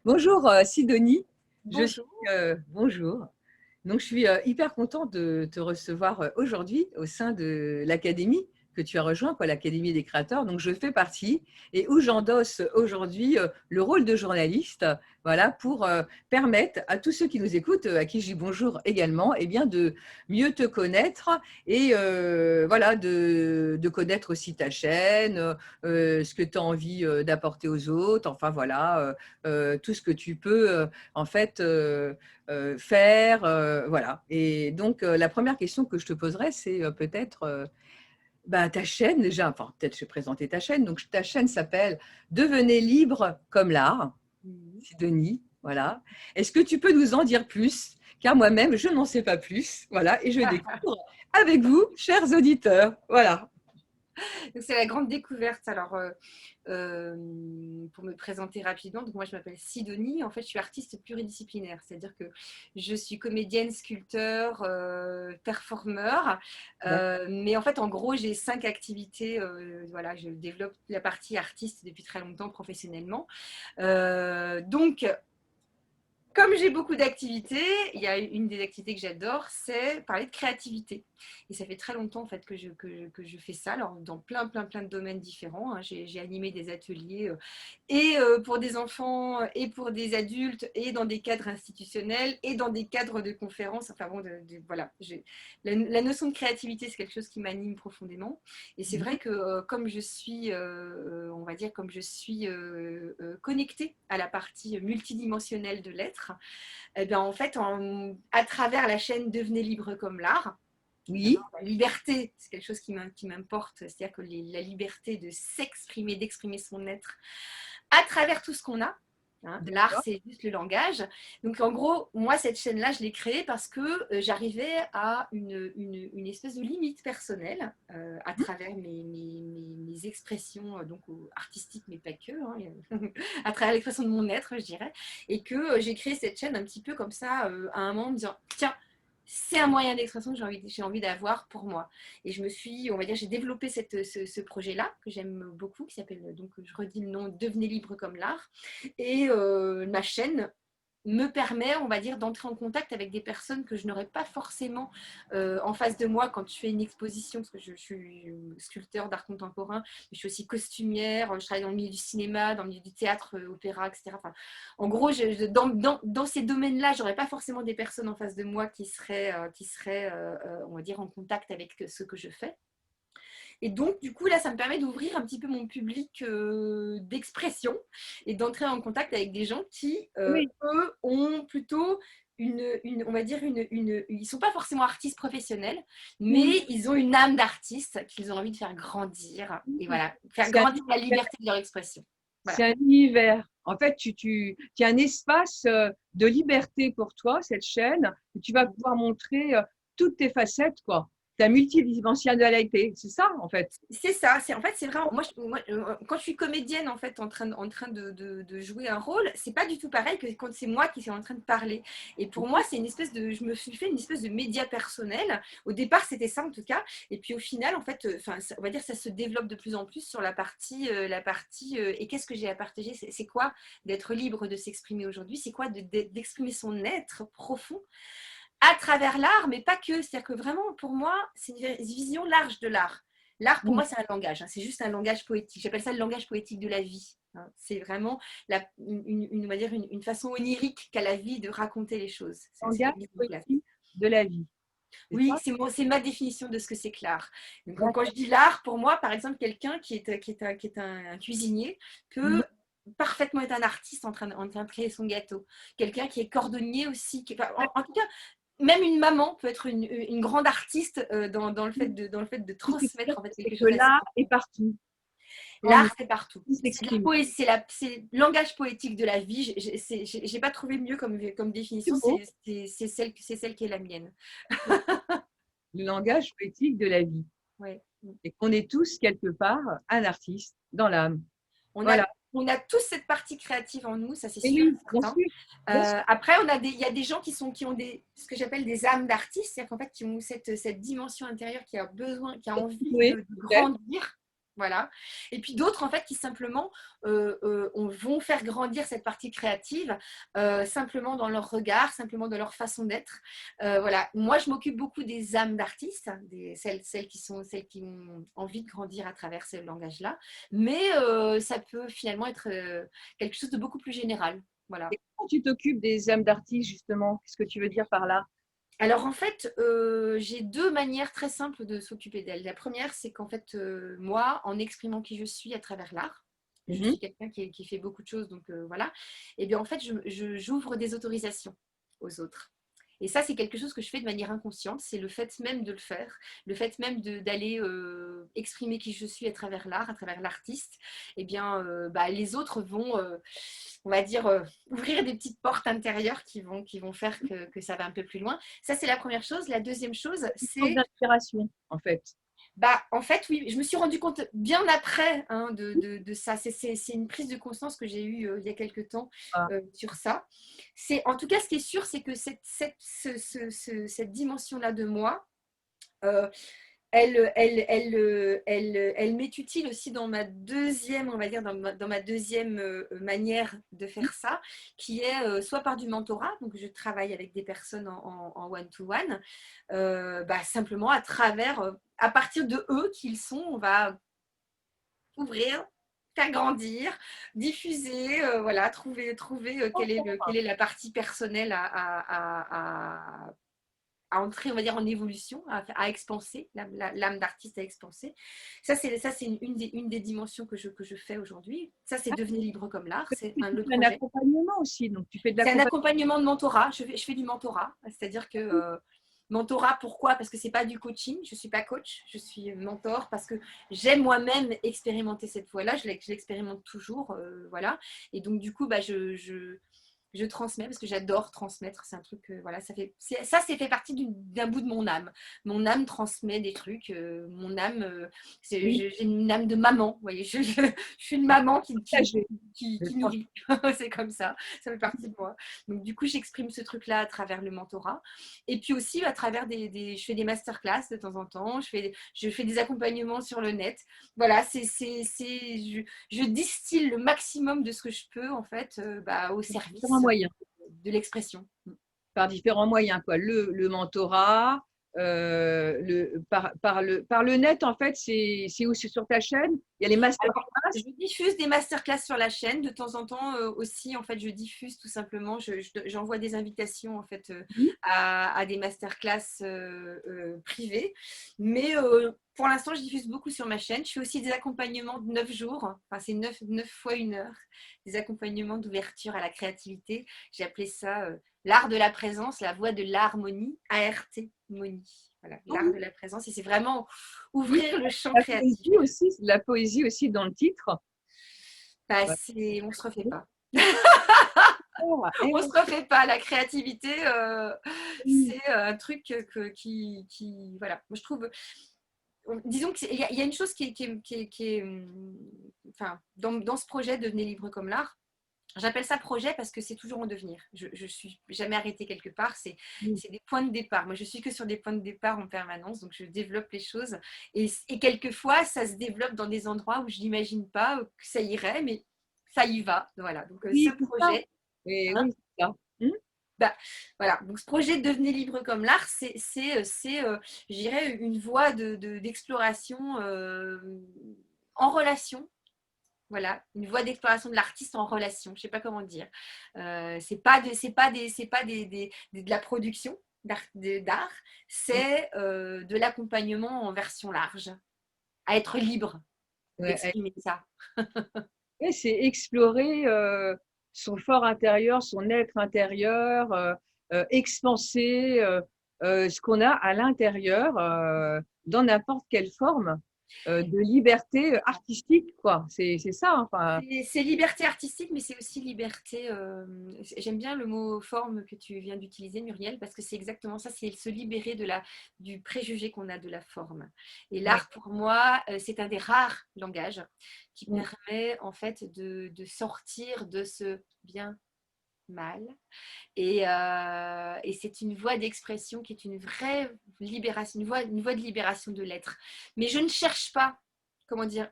Bonjour Sidonie, Bonjour. bonjour. Donc je suis hyper contente de te recevoir aujourd'hui au sein de l'académie que tu as rejoint, quoi, l'Académie des créateurs. Donc je fais partie et où j'endosse aujourd'hui le rôle de journaliste, voilà, pour permettre à tous ceux qui nous écoutent, à qui je dis bonjour également, eh bien de mieux te connaître et voilà, de connaître aussi ta chaîne, ce que tu as envie d'apporter aux autres, enfin voilà, tout ce que tu peux en fait faire, voilà. Et donc la première question que je te poserai, c'est peut-être bah, ta chaîne déjà, enfin peut-être je vais présenter ta chaîne. Donc ta chaîne s'appelle Devenez libre comme l'art, Mmh. Sidonie, voilà. Est-ce que tu peux nous en dire plus? Car moi-même, je n'en sais pas plus, voilà, et je découvre avec vous, chers auditeurs, voilà. Donc c'est la grande découverte. Alors, pour me présenter rapidement, donc moi je m'appelle Sidonie. En fait, je suis artiste pluridisciplinaire, c'est-à-dire que je suis comédienne, sculpteur, performeur. Mais en fait, en gros, j'ai 5 activités. Voilà, je développe la partie artiste depuis très longtemps professionnellement. Donc, comme j'ai beaucoup d'activités, il y a une des activités que j'adore, c'est parler de créativité. Et ça fait très longtemps en fait que je fais ça, alors dans plein de domaines différents, hein. J'ai animé des ateliers et pour des enfants et pour des adultes et dans des cadres institutionnels et dans des cadres de conférences. Enfin bon, voilà. La notion de créativité, c'est quelque chose qui m'anime profondément. Et c'est vrai que comme je suis, on va dire, comme je suis connectée à la partie multidimensionnelle de l'être, eh bien, en fait, à travers la chaîne Devenez libre comme l'art, d'abord, Oui, la liberté, c'est quelque chose qui m'importe, c'est-à-dire que la liberté de s'exprimer, d'exprimer son être à travers tout ce qu'on a. Hein. L'art, d'accord. c'est juste le langage. Donc, en gros, moi, cette chaîne-là, je l'ai créée parce que j'arrivais à une espèce de limite personnelle à travers mes expressions donc, artistiques, mais pas que, hein, à travers l'expression de mon être, je dirais. Et que j'ai créé cette chaîne un petit peu comme ça, à un moment, en me disant, tiens, c'est un moyen d'expression que j'ai envie d'avoir pour moi. Et je me suis, on va dire, j'ai développé ce projet-là que j'aime beaucoup, qui s'appelle, donc je redis le nom, Devenez libre comme l'art. Et ma chaîne me permet, on va dire, d'entrer en contact avec des personnes que je n'aurais pas forcément en face de moi quand je fais une exposition, parce que je suis sculpteur d'art contemporain, mais je suis aussi costumière, je travaille dans le milieu du cinéma, dans le milieu du théâtre, opéra, etc. Enfin, en gros, dans ces domaines-là, je n'aurais pas forcément des personnes en face de moi qui seraient on va dire, en contact avec ce que je fais. Et donc, du coup, là, ça me permet d'ouvrir un petit peu mon public d'expression et d'entrer en contact avec des gens qui, Oui. eux, ont plutôt on va dire, ils ne sont pas forcément artistes professionnels, Oui. mais ils ont une âme d'artiste qu'ils ont envie de faire grandir. Et voilà, faire C'est un grandir la liberté de leur expression. C'est Voilà. un univers. En fait, tu as un espace de liberté pour toi, cette chaîne, où tu vas pouvoir montrer toutes tes facettes, quoi. Ta multidimensionnalité, c'est ça, en fait. C'est ça, en fait, c'est vraiment, quand je suis comédienne, en fait, en train de jouer un rôle, c'est pas du tout pareil que quand c'est moi qui suis en train de parler. Et pour moi, c'est une espèce je me suis fait une espèce de média personnel. Au départ, c'était ça, en tout cas. Et puis, au final, en fait, on va dire, ça se développe de plus en plus sur et qu'est-ce que j'ai à partager? C'est quoi d'être libre de s'exprimer aujourd'hui? C'est quoi d'exprimer son être profond à travers l'art, mais pas que. C'est-à-dire que vraiment, pour moi, c'est une vision large de l'art. L'art, pour Mm. moi, c'est un langage. Hein, c'est juste un langage poétique. J'appelle ça le langage poétique de la vie. Hein. C'est vraiment on va dire une façon onirique qu'a la vie de raconter les choses. C'est la Langage mise en place. poétique de la vie. C'est Oui, ça? c'est ma définition de ce que c'est que l'art. Donc, quand je D'accord. dis l'art, pour moi, par exemple, quelqu'un qui est un cuisinier Mhm. peut parfaitement être un artiste en train de créer son gâteau. Quelqu'un qui est cordonnier aussi. En tout cas, même une maman peut être une grande artiste dans le fait de Ce que tu veux dire, transmettre en fait c'est quelque que chose à ses l'art est enfants. partout. En nous, L'art, c'est partout. il C'est de la s'exprime. poésie, c'est le langage poétique de la vie. J'ai pas trouvé mieux comme C'est définition. beau, C'est celle qui est la mienne. le langage poétique de la vie. Ouais. Et qu'on est tous, quelque part, un artiste dans l'âme. On a, Voilà. on a tous cette partie créative en nous, ça c'est Et sûr et oui, bien certain. sûr. Bien sûr. Après, il y a des gens qui ont ce que j'appelle des âmes d'artistes, c'est-à-dire qu'en fait, qui ont cette dimension intérieure qui a besoin, qui a envie Oui, de peut-être. grandir. Voilà. Et puis d'autres, en fait, qui simplement vont faire grandir cette partie créative, simplement dans leur regard, simplement dans leur façon d'être. Voilà. Moi, je m'occupe beaucoup des âmes d'artistes, celles qui ont envie de grandir à travers ce langage-là. Mais ça peut finalement être quelque chose de beaucoup plus général. Voilà. Et comment tu t'occupes des âmes d'artistes, justement? Qu'est-ce que tu veux dire par là? Alors en fait, j'ai deux manières très simples de s'occuper d'elles. La première, c'est qu'en fait, moi, en exprimant qui je suis à travers l'art, je Mhm. suis quelqu'un qui fait beaucoup de choses, donc voilà. Et bien en fait, j'ouvre des autorisations aux autres. Et ça, c'est quelque chose que je fais de manière inconsciente. C'est le fait même de le faire, le fait même d'aller exprimer qui je suis à travers l'art, à travers l'artiste. Eh bien, les autres vont, on va dire, ouvrir des petites portes intérieures qui vont faire que ça va un peu plus loin. Ça, c'est la première chose. La deuxième chose, Une source c'est d'inspiration, en fait. en fait, oui, je me suis rendu compte bien après hein, de ça. C'est une prise de conscience que j'ai eue il y a quelques temps Ah. sur ça. En tout cas, ce qui est sûr, c'est que cette dimension-là de moi, euh, elle m'est utile aussi dans ma deuxième, on va dire, dans ma deuxième manière de faire ça, qui est soit par du mentorat, donc je travaille avec des personnes en one-to-one, simplement à travers, à partir de eux qu'ils sont, on va ouvrir, faire grandir, diffuser, voilà, trouver quelle est la partie personnelle à entrer, on va dire, en évolution, à expanser, l'âme d'artiste à expanser. Ça, c'est une des dimensions que je fais aujourd'hui. Ça, c'est devenir libre comme l'art, c'est Tu le fais un projet. accompagnement aussi, donc tu fais de C'est un l'accompagnement. accompagnement de mentorat. Je fais du mentorat, c'est-à-dire que mentorat, pourquoi? Parce que c'est pas du coaching. Je suis pas coach, je suis mentor parce que j'aime moi-même expérimenter cette voie-là. Je l'expérimente toujours, voilà. Et donc du coup, je transmets parce que j'adore transmettre. C'est un truc, voilà, c'est fait partie d'un bout de mon âme. Mon âme transmet des trucs. Mon âme, Oui, j'ai une âme de maman. Vous voyez, je suis une maman partager. Je qui pense. nourrit. C'est comme ça fait partie de moi. Donc du coup, j'exprime ce truc-là à travers le mentorat. Et puis aussi à travers je fais des masterclass de temps en temps. Je fais des accompagnements sur le net. Voilà, je distille le maximum de ce que je peux en fait au Différents service moyens. de l'expression. Par différents moyens, quoi. Le mentorat, par le net, en fait, c'est aussi sur ta chaîne. Il y a les Alors, masterclass. je diffuse des masterclass sur la chaîne de temps en temps aussi. En fait, je diffuse tout simplement. J'envoie des invitations en fait à des masterclass privées. Mais pour l'instant, je diffuse beaucoup sur ma chaîne. Je fais aussi des accompagnements de 9 jours. Enfin, c'est 9 fois 1 heure. Des accompagnements d'ouverture à la créativité. J'ai appelé ça l'art de la présence, la voie de l'harmonie, ART, Moni. Voilà, l'art de la présence. Et c'est vraiment Oui, ouvrir le champ la créatif. poésie aussi, la poésie aussi dans le titre. Ouais. On se refait pas. Et On se refait pas. La créativité, oui, c'est un truc voilà. Moi, je trouve, disons qu'il y a une chose enfin, dans ce projet Devenez libre comme l'art. J'appelle ça projet parce que c'est toujours en devenir. Je suis jamais arrêtée quelque part. oui. C'est des points de départ. Moi, je suis que sur des points de départ en permanence. Donc, je développe les choses. Et quelquefois, ça se développe dans des endroits où je n'imagine pas que ça irait, mais ça y va. Voilà. Donc, ce Oui, c'est ça. projet, Et hein, oui, c'est ça. bah, voilà. Donc, ce projet Devenez libre comme l'art, je dirais, une voie d'exploration en relation, voilà, une voie d'exploration de l'artiste en relation. Je ne sais pas comment dire. C'est pas de la production d'art, c'est de l'accompagnement en version large, à être libre Ouais, d'exprimer ça. et c'est explorer son fort intérieur, son être intérieur, expanser ce qu'on a à l'intérieur dans n'importe quelle forme de liberté artistique, quoi. C'est ça, enfin. C'est liberté artistique, mais c'est aussi liberté. J'aime bien le mot forme que tu viens d'utiliser, Muriel, parce que c'est exactement ça, c'est se libérer du préjugé qu'on a de la forme. Et Ouais. l'art, pour moi, c'est un des rares langages qui Mm. permet en fait de sortir de ce bien mal. Et c'est une voie d'expression qui est une vraie libération, une voie de libération de l'être. Mais je ne cherche pas comment dire,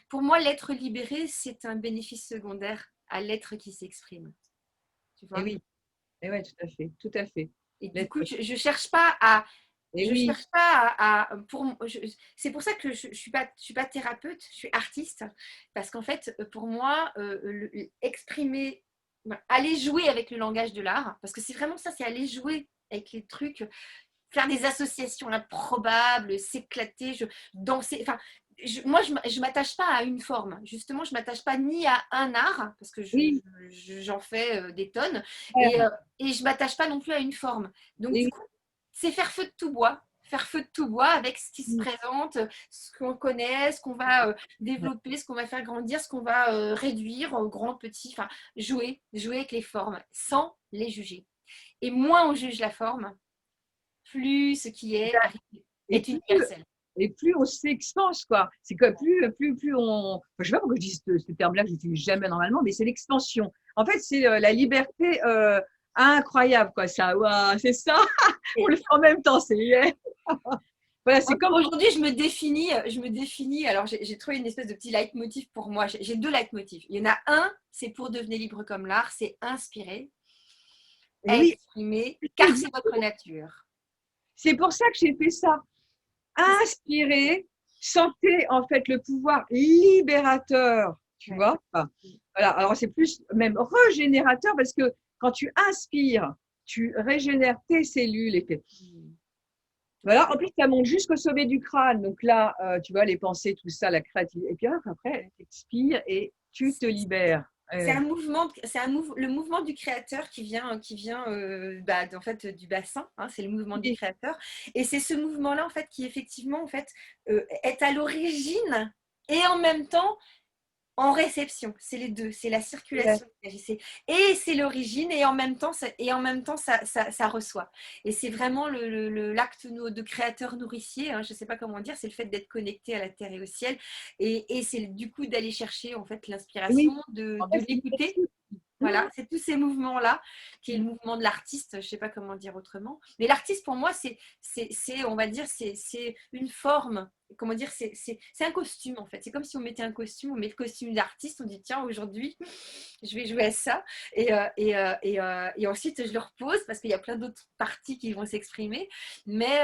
pour moi, l'être libéré, c'est un bénéfice secondaire à l'être qui s'exprime. Tu Et vois? oui, et ouais, tout à fait, tout à fait. Et du L'être, coup, je cherche pas à, et je oui, cherche pas c'est pour ça que je suis pas thérapeute, je suis artiste, parce qu'en fait, pour moi, exprimer, aller jouer avec le langage de l'art, parce que c'est vraiment ça, c'est aller jouer avec les trucs, faire des associations improbables, s'éclater, danser. Enfin, moi, je m'attache pas à une forme. Justement, je m'attache pas ni à un art, parce que oui, j'en fais des tonnes, faire, et je m'attache pas non plus à une forme. Donc, et du oui, coup, c'est faire feu de tout bois. Faire feu de tout bois avec ce qui se oui, présente, ce qu'on connaît, ce qu'on va développer, ce qu'on va faire grandir, ce qu'on va réduire, grand, petit, enfin, jouer avec les formes sans les juger. Et moins on juge la forme, plus ce qui est et est plus, universel. et plus on s'expanse, quoi. C'est que plus on. Enfin, je sais pas pourquoi je dis ce terme-là que j'utilise jamais normalement, mais c'est l'expansion. En fait, c'est la liberté incroyable, quoi. Ça, waouh, c'est ça. On Et le fait en même temps. C'est yeah. Voilà, c'est comme. aujourd'hui, je me définis. Alors, j'ai trouvé une espèce de petit leitmotiv pour moi. J'ai deux leitmotivs. Il y en a un, c'est pour devenir libre comme l'art, c'est inspirer, Et oui, exprimer, car c'est votre nature. c'est pour ça que j'ai fait ça. Inspirer, sentez en fait le pouvoir libérateur, tu Ouais. vois. Enfin, voilà. Alors c'est plus même régénérateur parce que quand tu inspires, tu régénères tes cellules et tes... Tout à Voilà. En fait. plus, ça monte jusqu'au sommet du crâne. Donc là, tu vois, les pensées, tout ça, la créativité. Et puis après, tu expires et tu te libères. C'est Ouais. un mouvement, le mouvement du créateur qui vient en fait, du bassin. Hein, c'est le mouvement du Oui, créateur. Et c'est ce mouvement-là en fait, qui effectivement en fait, est à l'origine et en même temps en réception. C'est les deux. C'est la ouais. circulation et c'est l'origine et en même temps, ça reçoit. Et c'est vraiment l'acte de créateur nourricier. Hein, je ne sais pas comment dire. C'est le fait d'être connecté à la terre et au ciel. Et c'est du coup d'aller chercher en fait l'inspiration, Oui. En de fait, c'est une l'écouter. question. Voilà, c'est tous ces mouvements-là, qui est le mouvement de l'artiste, je ne sais pas comment dire autrement. Mais l'artiste, pour moi, on va dire, c'est une forme. Comment dire, c'est un costume, en fait. C'est comme si on mettait un costume, on met le costume d'artiste, on dit, tiens, aujourd'hui, je vais jouer à ça. Et ensuite, je le repose parce qu'il y a plein d'autres parties qui vont s'exprimer. Mais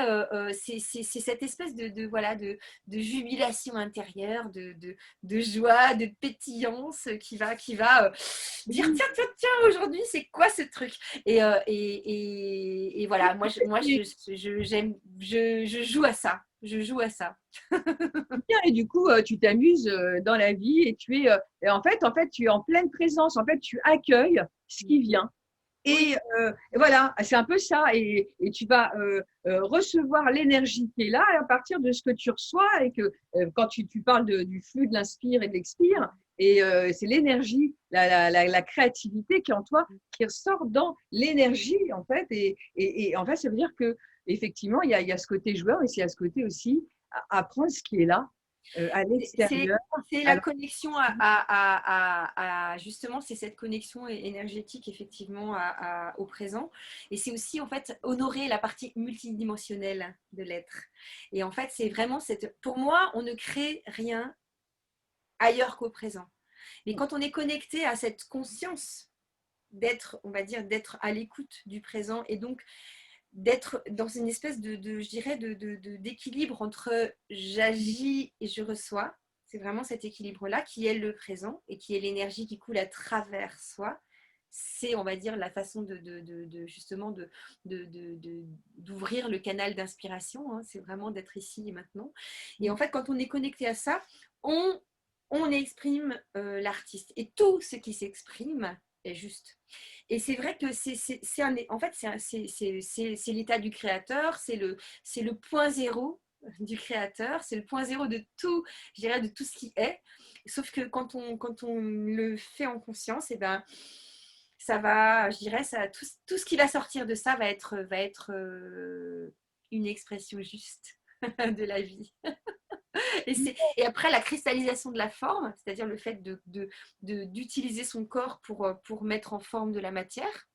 c'est cette espèce voilà, de jubilation intérieure, de joie, de pétillance qui va dire Oui. tiens, tiens, tiens, aujourd'hui, c'est quoi ce truc et voilà, j'aime, je joue à ça. Je joue à ça. Bien, et du coup, tu t'amuses dans la vie et et en fait, tu es en pleine présence. En fait, tu accueilles ce qui vient. Oui, Et voilà, c'est un peu ça. Et tu vas recevoir l'énergie qui est là à partir de ce que tu reçois. Et que quand tu parles du flux de l'inspire et de l'expire, et c'est l'énergie, la créativité qui est en toi, qui ressort dans l'énergie, en fait. Et en fait, ça veut dire que effectivement, il y a ce côté joueur, mais il y a ce côté aussi apprendre ce qui est là, à c'est l'extérieur. c'est la Alors, connexion justement, c'est cette connexion énergétique effectivement au présent. Et c'est aussi en fait honorer la partie multidimensionnelle de l'être. Et en fait, c'est vraiment pour moi, on ne crée rien ailleurs qu'au présent. Mais quand on est connecté à cette conscience d'être, on va dire, d'être à l'écoute du présent et donc d'être dans une espèce je dirais, d'équilibre entre j'agis et je reçois. C'est vraiment cet équilibre-là qui est le présent et qui est l'énergie qui coule à travers soi. C'est, on va dire, la façon justement d'ouvrir le canal d'inspiration. Hein. C'est vraiment d'être ici et maintenant. Et en fait, quand on est connecté à ça, on, on exprime l'artiste. Et tout ce qui s'exprime est juste. Et c'est vrai que en fait, c'est l'état du créateur, c'est le point zéro du créateur, c'est le point zéro de tout, je dirais, de tout ce qui est. Sauf que quand on le fait en conscience, et ben, ça va, je dirais, tout ce qui va sortir de ça va être une expression juste de la vie. Et après, la cristallisation de la forme, c'est-à-dire le fait d'utiliser son corps pour mettre en forme de la matière,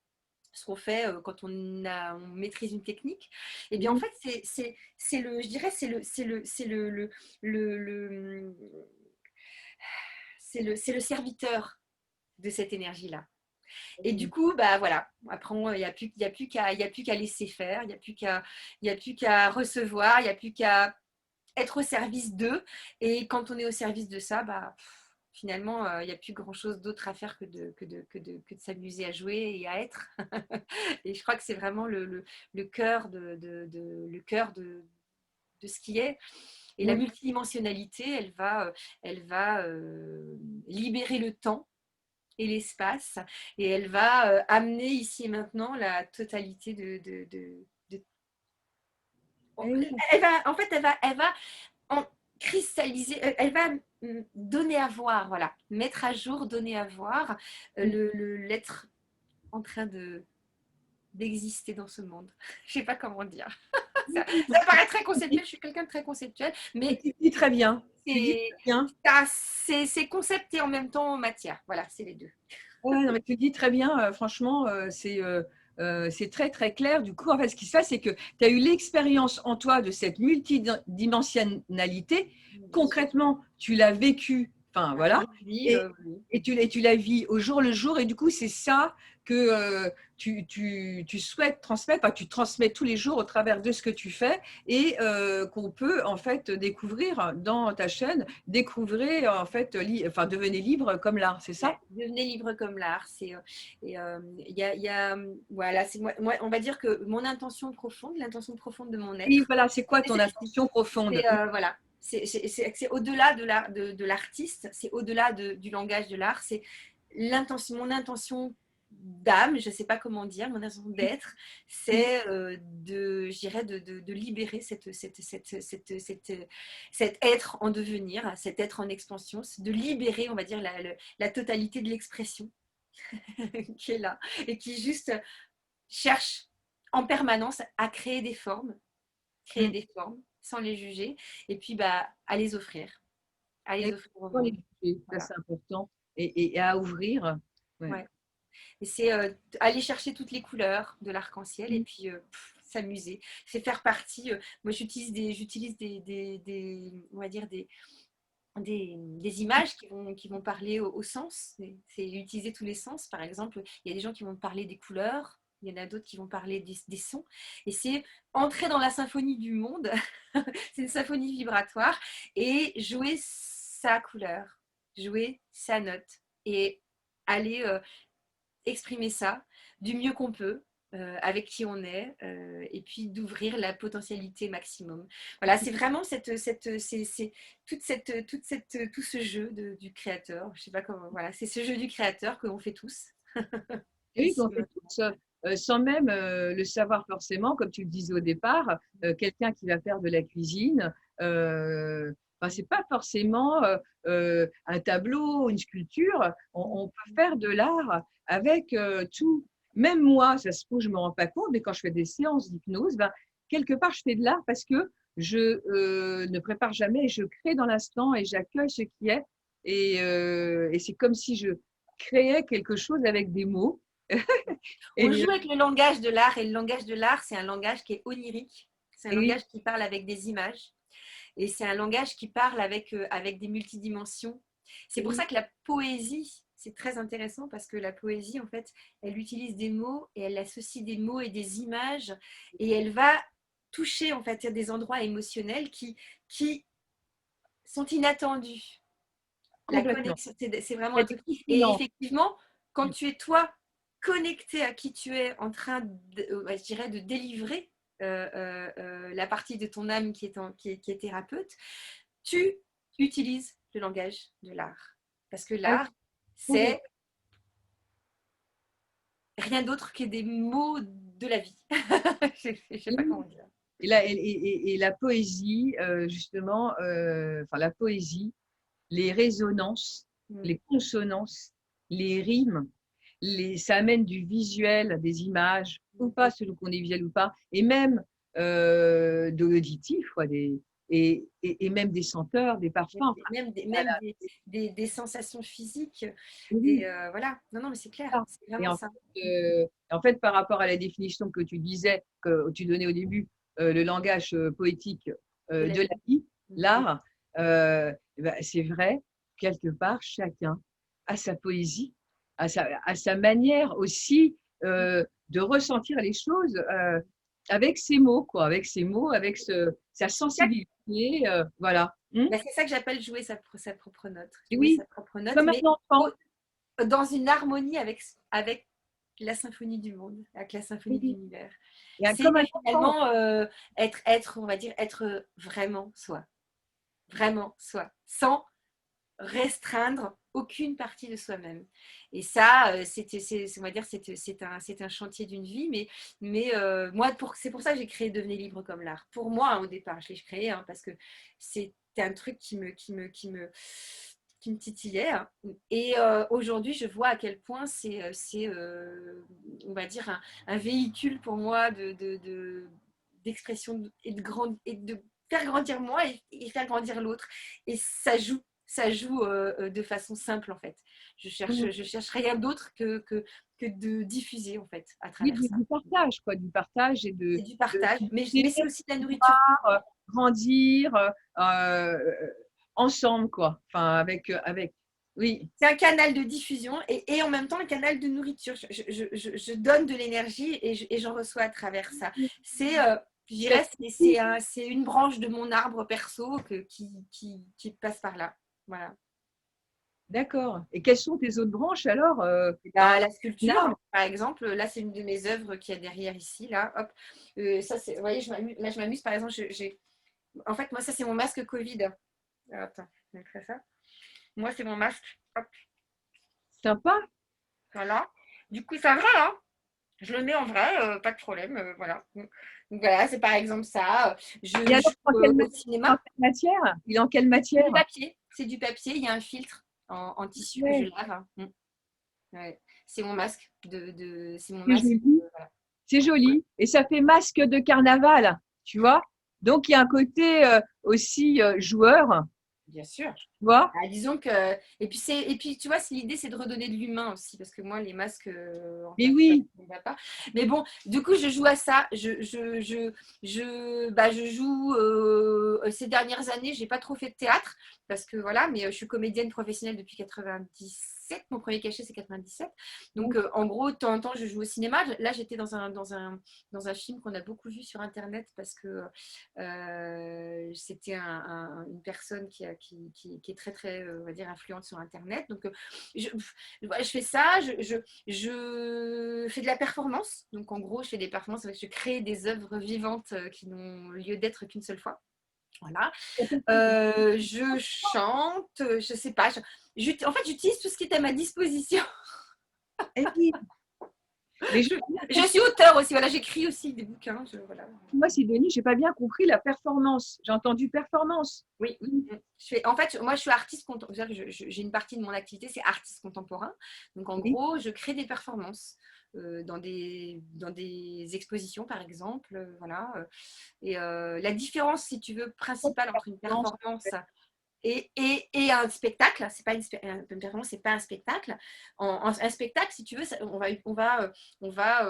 ce qu'on fait quand on maîtrise une technique. Et bien en fait, c'est le, je dirais, c'est le serviteur de cette énergie-là. Et du coup, bah voilà, après, il y a plus qu'à laisser faire, il y a plus qu'à recevoir, il n'y a plus qu'à être au service d'eux. Et quand on est au service de ça, bah, finalement, il n'y a plus grand-chose d'autre à faire que de s'amuser à jouer et à être. Et je crois que c'est vraiment le cœur le cœur de ce qui est. Et la Oui. multidimensionnalité, elle va libérer le temps et l'espace, et elle va amener ici et maintenant la totalité de- Eh oui. Elle va, en fait, elle va en cristalliser, elle va donner à voir, voilà, mettre à jour, donner à voir l'être en train d'exister dans ce monde. Je sais pas comment dire. Ça paraît très conceptuel, je suis quelqu'un de très conceptuel, mais Tu dis très bien. Tu dis c'est très bien. c'est concept et en même temps matière. Voilà, c'est les deux. Ouais, non, mais tu dis très bien, franchement, c'est très très clair. Du coup, en fait, ce qui se passe, c'est que tu as eu l'expérience en toi de cette multidimensionnalité. Bien sûr. Concrètement, tu l'as vécu, enfin Bah, je voilà, vis, et, oui. et tu la vis au jour le jour. Et du coup, c'est ça que tu souhaites transmettre, enfin, tu transmets tous les jours au travers de ce que tu fais et qu'on peut en fait découvrir dans ta chaîne, découvrir en fait, enfin, devenez libre comme l'art, c'est Ouais, ça? devenez libre comme l'art. Il y a, voilà, c'est moi, on va dire que mon intention profonde, l'intention profonde de mon Oui, être, voilà, c'est quoi c'est ton celle-ci. intention profonde? Voilà, c'est au-delà de l'artiste, c'est au-delà du langage de l'art, c'est mon intention d'âme, je ne sais pas comment dire, mon intention d'être, Oui, c'est je dirais, de libérer cet être en devenir, cet être en expansion, c'est de libérer, on va dire, la totalité de l'expression qui est là et qui juste cherche en permanence à créer mmh. des formes sans les juger et puis bah, à les Et offrir au pour les monde. toucher, ça Voilà. c'est important et à ouvrir. Ouais. Ouais. Et c'est aller chercher toutes les couleurs de l'arc-en-ciel et Mmh. puis s'amuser. C'est faire partie. Moi, j'utilise on va dire des images qui vont parler au sens. C'est utiliser tous les sens. Par exemple, il y a des gens qui vont parler des couleurs. Il y en a d'autres qui vont parler des sons. Et c'est entrer dans la symphonie du monde. C'est une symphonie vibratoire. Et jouer sa couleur, jouer sa note. Et aller exprimer ça du mieux qu'on peut, avec qui on est, et puis d'ouvrir la potentialité maximum. Voilà, c'est vraiment tout ce jeu du créateur. Je sais pas comment. Voilà, c'est ce jeu du créateur que l'on fait tous. Oui, Ici qu'on fait maintenant. tous, sans même le savoir forcément, comme tu le disais au départ, quelqu'un qui va faire de la cuisine, enfin, c'est pas forcément un tableau, une sculpture. On peut faire de l'art avec tout. Même moi, ça se trouve, je me rends pas compte, mais quand je fais des séances d'hypnose, ben, quelque part, je fais de l'art parce que je ne prépare jamais, je crée dans l'instant et j'accueille ce qui est. Et c'est comme si je créais quelque chose avec des mots. On Et, joue avec le langage de l'art et le langage de l'art, c'est un langage qui est onirique. C'est un et oui, langage qui parle avec des images et c'est un langage qui parle avec des multidimensions. C'est pour oui, ça que la poésie, c'est très intéressant parce que la poésie, en fait, elle utilise des mots et elle associe des mots et des images et elle va toucher en fait des endroits émotionnels qui sont inattendus. La complètement. connexion, c'est vraiment un Cette truc. Et excellence. effectivement, quand tu es toi connecté à qui tu es en train, je dirais, de délivrer la partie de ton âme qui est thérapeute, tu utilises le langage de l'art. Parce que Ah, l'art, complètement. c'est rien d'autre que des mots de la vie. Je ne sais pas comment dire. Et la poésie, justement, enfin la poésie, les résonances, Mm. les consonances, les rimes, ça amène du visuel, des images, ou pas, selon qu'on est visuel ou pas, et même de l'auditif, quoi, et même des senteurs, des parfums. Enfin, Même voilà. des sensations physiques. Oui, Voilà. Non, non, mais c'est clair. ça. C'est vraiment ça. En fait, par rapport à la définition que tu disais, que tu donnais au début, le langage poétique De la de la vie. vie, l'art, eh ben, c'est vrai, quelque part, chacun a sa poésie, a sa manière aussi de ressentir les choses avec ses mots, quoi, avec ses mots, avec sa sensibilité, voilà. Ben, c'est ça que j'appelle jouer sa propre note. Et Jouer oui, sa propre note, comme mais un enfant. dans une harmonie avec la symphonie du monde, avec la symphonie de Oui. l'univers. Et C'est comme un enfant. finalement on va dire, être vraiment soi, sans restreindre aucune partie de soi-même. Et ça, on va dire, c'est un chantier d'une vie, mais moi, c'est pour ça que j'ai créé Devenez libre comme l'art. Pour moi, hein, au départ, je l'ai créé parce que c'était un truc qui me titillait. Hein. Et aujourd'hui, je vois à quel point on va dire, un véhicule pour moi d'expression et de faire grandir moi et faire grandir l'autre. Et ça joue de façon simple en fait. Je cherche rien d'autre que de diffuser en fait à Oui, travers ça. du partage, quoi, du partage et C'est du partage, de mais c'est aussi de la nourriture. grandir ensemble, quoi. Enfin, avec, oui, C'est un canal de diffusion et en même temps un canal de nourriture. Je donne de l'énergie et j'en reçois à travers ça. Je dirais, c'est une branche de mon arbre perso qui passe par là. Voilà. d'accord. Et quelles sont tes autres branches alors La sculpture, par exemple, là, c'est une de mes œuvres qu'il y a derrière ici. Là, hop. Ça, vous voyez, là, je m'amuse. Par exemple, en fait, moi, ça, c'est mon masque Covid. Attends, je vais faire ça. Moi, c'est mon masque. Hop, Sympa. voilà. Du coup, c'est vrai, hein. Je le mets en vrai, pas de problème. Voilà. Donc, voilà, c'est par exemple ça. Je Et alors, joue au en cinéma. quelle matière? Il est en quelle C'est matière? du papier. C'est du papier. Il y a un filtre en tissu que je Ouais, lave. Ouais. C'est mon masque. C'est mon c'est masque. joli. Voilà. C'est joli. Et ça fait masque de carnaval, tu vois? Donc, il y a un côté aussi joueur, Bien sûr. tu vois? Ah, disons que et puis tu vois l'idée c'est de redonner de l'humain aussi parce que moi les masques en Mais fait ça oui, ne va pas mais bon du coup je joue à ça je joue ces dernières années j'ai pas trop fait de théâtre parce que voilà mais je suis comédienne professionnelle depuis 97 mon premier cachet c'est 97 donc en gros de temps en temps je joue au cinéma là j'étais dans un film qu'on a beaucoup vu sur internet parce que c'était une personne qui est très, très, on va dire, influente sur Internet. Donc, je fais ça, je fais de la performance. Donc, en gros, je fais des performances, je crée des œuvres vivantes qui n'ont lieu d'être qu'une seule fois. Voilà. Je chante, je sais pas. En fait, j'utilise tout ce qui est à ma disposition. et oui. Mais Je suis auteur aussi, voilà, j'écris aussi des bouquins. Voilà. moi, Sidonie, j'ai pas bien compris la performance. J'ai entendu performance. Oui. Oui, En fait, moi, je suis artiste contemporain. J'ai une partie de mon activité, c'est artiste contemporain. Donc, en oui. gros, je crée des performances dans des expositions, par exemple. Voilà. Et la différence, si tu veux, principale entre une Performance. performance et un spectacle, une performance, c'est pas un spectacle. Un spectacle, si tu veux, on va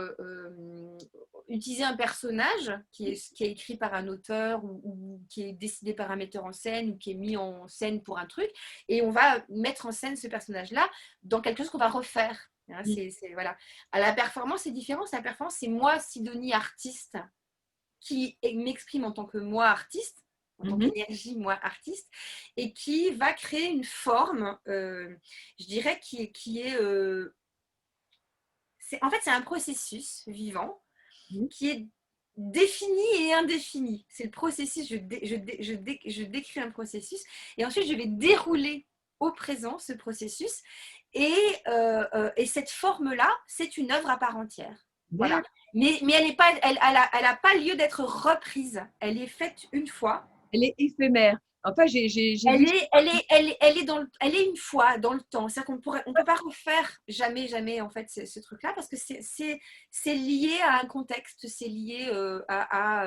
utiliser un personnage qui est écrit par un auteur ou qui est décidé par un metteur en scène ou qui est mis en scène pour un truc, et on va mettre en scène ce personnage-là dans quelque chose qu'on va refaire. Hein, voilà. À la performance, c'est différent. La performance, c'est moi, Sidonie, artiste, qui m'exprime en tant que moi, artiste, en tant qu'énergie, moi, artiste, et qui va créer une forme, je dirais, qui est en fait, c'est un processus vivant qui est défini et indéfini. C'est le processus, je décris un processus, et ensuite, je vais dérouler au présent ce processus, et cette forme-là, c'est une œuvre à part entière. Voilà. Mais elle n'a pas lieu d'être reprise. Elle est faite une fois elle est éphémère. Enfin, j'ai Elle vu. est, elle est, elle est, elle est elle est une fois dans le temps. C'est-à-dire on peut pas refaire jamais en fait ce truc-là parce que c'est lié à un contexte, c'est lié à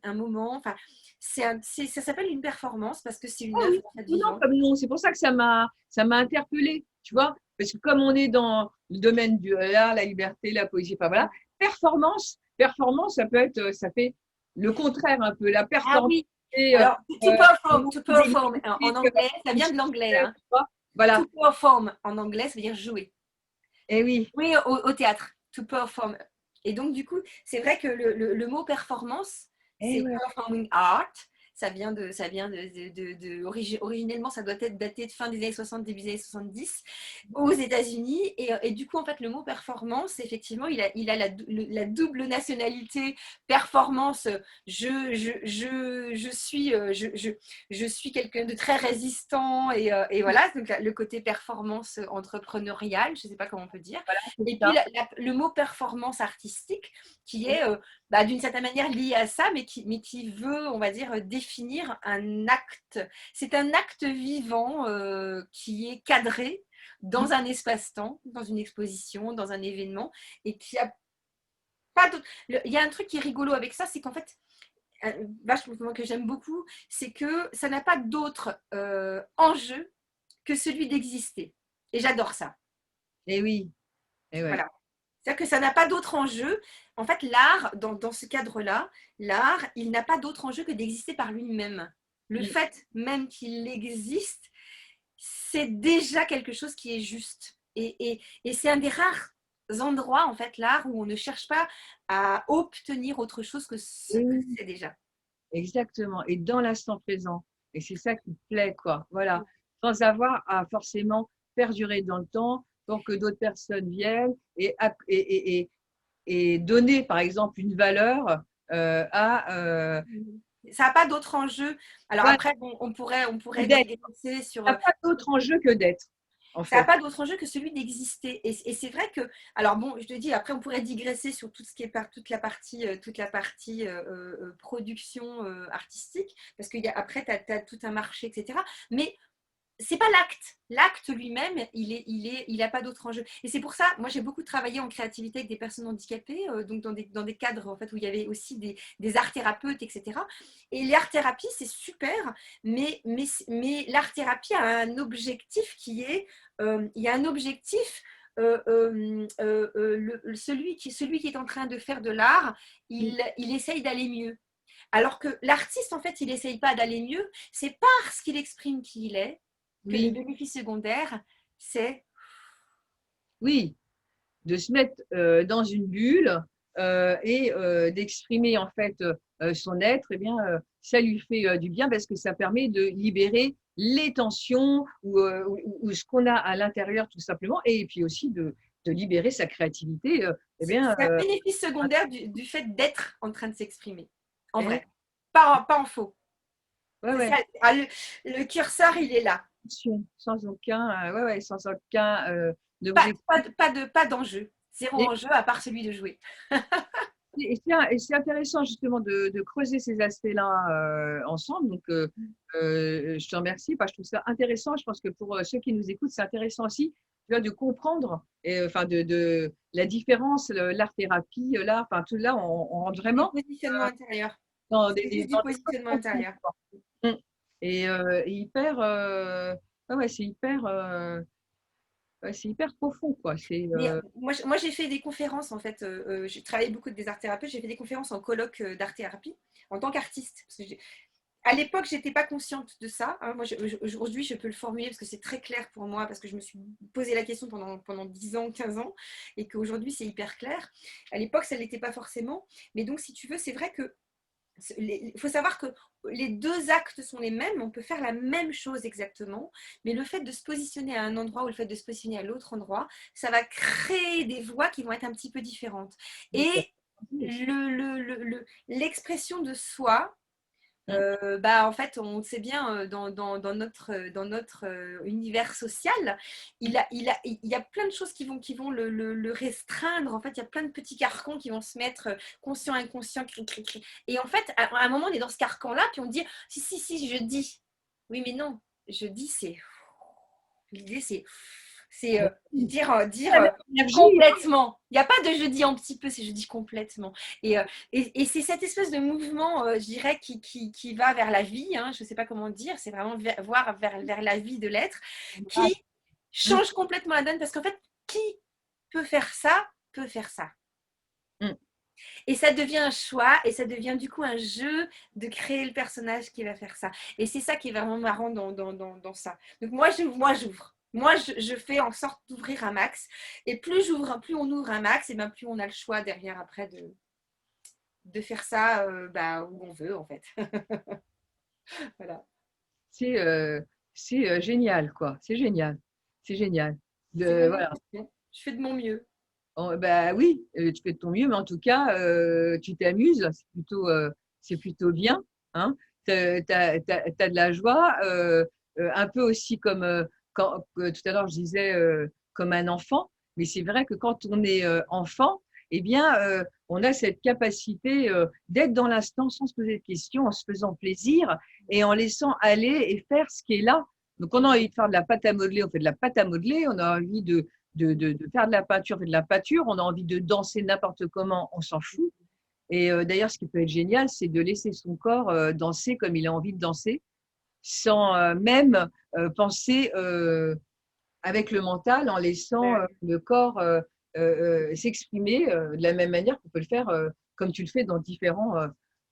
un moment. Enfin, ça s'appelle une performance parce que c'est Ah une œuvre oui, en fait, non, vivante. comme nom. C'est pour ça que ça m'a interpellée, tu vois, parce que comme on est dans le domaine du l'art, la liberté, la poésie, enfin voilà, performance, ça peut être, ça fait le contraire un peu, la Ah performance, oui. c'est, Alors, beaucoup to perform en d'exercices, anglais, ça de vient de l'anglais. succès, Hein. tu vois, voilà. To perform en anglais, ça veut dire jouer. Et oui, Oui, au théâtre, to perform. Et donc, du coup, c'est vrai que le mot performance, et c'est ouais, performing art. Originellement, ça doit être daté de fin des années 60, début des années 70 aux États-Unis. Et du coup, en fait, le mot performance, effectivement, il a la double nationalité performance. Je suis quelqu'un de très résistant et voilà, donc le côté performance entrepreneuriale, je ne sais pas comment on peut dire. c'est Et puis ça. le mot performance artistique qui est d'une certaine manière lié à ça, mais qui veut, on va dire, définir un acte. C'est un acte vivant qui est cadré dans un espace-temps, dans une exposition, dans un événement, et qui a pas d'autre. Il y a un truc qui est rigolo avec ça, c'est qu'en fait, vachement que j'aime beaucoup, c'est que ça n'a pas d'autre enjeu que celui d'exister. Et j'adore ça. Et oui, et ouais. Voilà. C'est-à-dire que ça n'a pas d'autre enjeu. En fait, l'art, dans ce cadre-là, l'art, il n'a pas d'autre enjeu que d'exister par lui-même. Le Mm. fait même qu'il existe, c'est déjà quelque chose qui est juste. Et c'est un des rares endroits, en fait, l'art, où on ne cherche pas à obtenir autre chose que ce Et que oui, c'est déjà. exactement. Et dans l'instant présent. Et c'est ça qui plaît, quoi. Voilà. Sans avoir à forcément perdurer dans le temps pour que d'autres personnes viennent et donner, par exemple, une valeur à Ça n'a pas d'autre enjeu. Alors voilà, après, on pourrait d'être. digresser sur Ça n'a pas d'autre enjeu que d'être, en ça n'a fait. pas d'autre enjeu que celui d'exister. Et c'est vrai que, alors bon, je te dis, après on pourrait digresser sur tout ce qui est toute la partie production artistique, parce qu'après, tu as tout un marché, etc. Mais c'est pas l'acte. L'acte lui-même, il a pas d'autre enjeu. Et c'est pour ça, moi j'ai beaucoup travaillé en créativité avec des personnes handicapées, donc dans des cadres en fait où il y avait aussi des art thérapeutes, etc. Et l'art thérapie, c'est super, mais l'art thérapie a un objectif qui est, il y a un objectif. Celui qui est en train de faire de l'art, il essaye d'aller mieux. Alors que l'artiste, en fait, il essaye pas d'aller mieux, c'est parce qu'il exprime qui il est que le Oui, bénéfice secondaire, c'est oui, de se mettre dans une bulle et d'exprimer en fait son être, eh bien, ça lui fait du bien parce que ça permet de libérer les tensions ou ce qu'on a à l'intérieur tout simplement, et puis aussi de libérer sa créativité. Eh bien, un bénéfice secondaire du fait d'être en train de s'exprimer. En eh, vrai. Pas en faux. ouais, C'est ouais, ça. Ah, le curseur, il est là. sans aucun, ouais, ouais, sans aucun objectif. Pas d'enjeu. Zéro enjeu à part celui de jouer. Et c'est intéressant justement de creuser ces aspects-là ensemble. Donc, je te remercie. Enfin, je trouve ça intéressant. Je pense que pour ceux qui nous écoutent, c'est intéressant aussi, tu vois, de comprendre enfin, de la différence, l'art-thérapie, l'art, enfin, tout là, on rentre Des vraiment positionnements intérieurs. dans C'est juste du dans des choses positionnement profondes, intérieur. quoi. Mm. Et hyper, ouais, ouais, c'est hyper profond, quoi. C'est, Mais moi, j'ai fait des conférences, en fait. J'ai travaillé beaucoup avec des art thérapeutes. J'ai fait des conférences en colloque d'art thérapie en tant qu'artiste. À l'époque, je n'étais pas consciente de ça. Hein. Moi, aujourd'hui, je peux le formuler parce que c'est très clair pour moi, parce que je me suis posé la question pendant 10 ans, 15 ans, et qu'aujourd'hui, c'est hyper clair. À l'époque, ça ne l'était pas forcément. Mais donc, si tu veux, c'est vrai que il faut savoir que les deux actes sont les mêmes, on peut faire la même chose exactement, mais le fait de se positionner à un endroit ou le fait de se positionner à l'autre endroit, ça va créer des voies qui vont être un petit peu différentes. Et l'expression de soi Mm. Bah, en fait, on sait bien, dans notre univers social, il y a plein de choses qui vont le restreindre. En fait, il y a plein de petits carcans qui vont se mettre conscient, inconscient, cri, cri, cri. Et en fait, à un moment, on est dans ce carcan-là, puis on dit, si, si, si, je dis. Oui, mais non, je dis, c'est... L'idée, c'est dire L'énergie, complètement. Il n'y a pas de je dis un petit peu, c'est je dis complètement. Et c'est cette espèce de mouvement, je dirais, qui va vers la vie, hein, je ne sais pas comment dire, c'est vraiment voir vers la vie de l'être, qui mm, change complètement la donne, parce qu'en fait, qui peut faire ça, peut faire ça. mm. Et ça devient un choix, et ça devient du coup un jeu de créer le personnage qui va faire ça. Et c'est ça qui est vraiment marrant dans ça. Donc moi, j'ouvre. Moi, je fais en sorte d'ouvrir un max. Et plus on ouvre un max, et bien plus on a le choix derrière après de faire ça où on veut en fait. Voilà. C'est génial, quoi. C'est génial. C'est génial. C'est mon Voilà. intention. Je fais de mon mieux. Bah oui, tu fais de ton mieux, mais en tout cas, tu t'amuses. C'est plutôt bien. Hein. T'as de la joie, un peu aussi comme tout à l'heure je disais comme un enfant. Mais c'est vrai que quand on est enfant, eh bien, on a cette capacité d'être dans l'instant sans se poser de questions, en se faisant plaisir et en laissant aller et faire ce qui est là. Donc, on a envie de faire de la pâte à modeler, on fait de la pâte à modeler. On a envie de faire de la peinture, on fait de la peinture. On a envie de danser n'importe comment, on s'en fout. Et d'ailleurs, ce qui peut être génial, c'est de laisser son corps danser comme il a envie de danser, sans même penser avec le mental, en laissant le corps s'exprimer de la même manière qu'on peut le faire comme tu le fais dans différents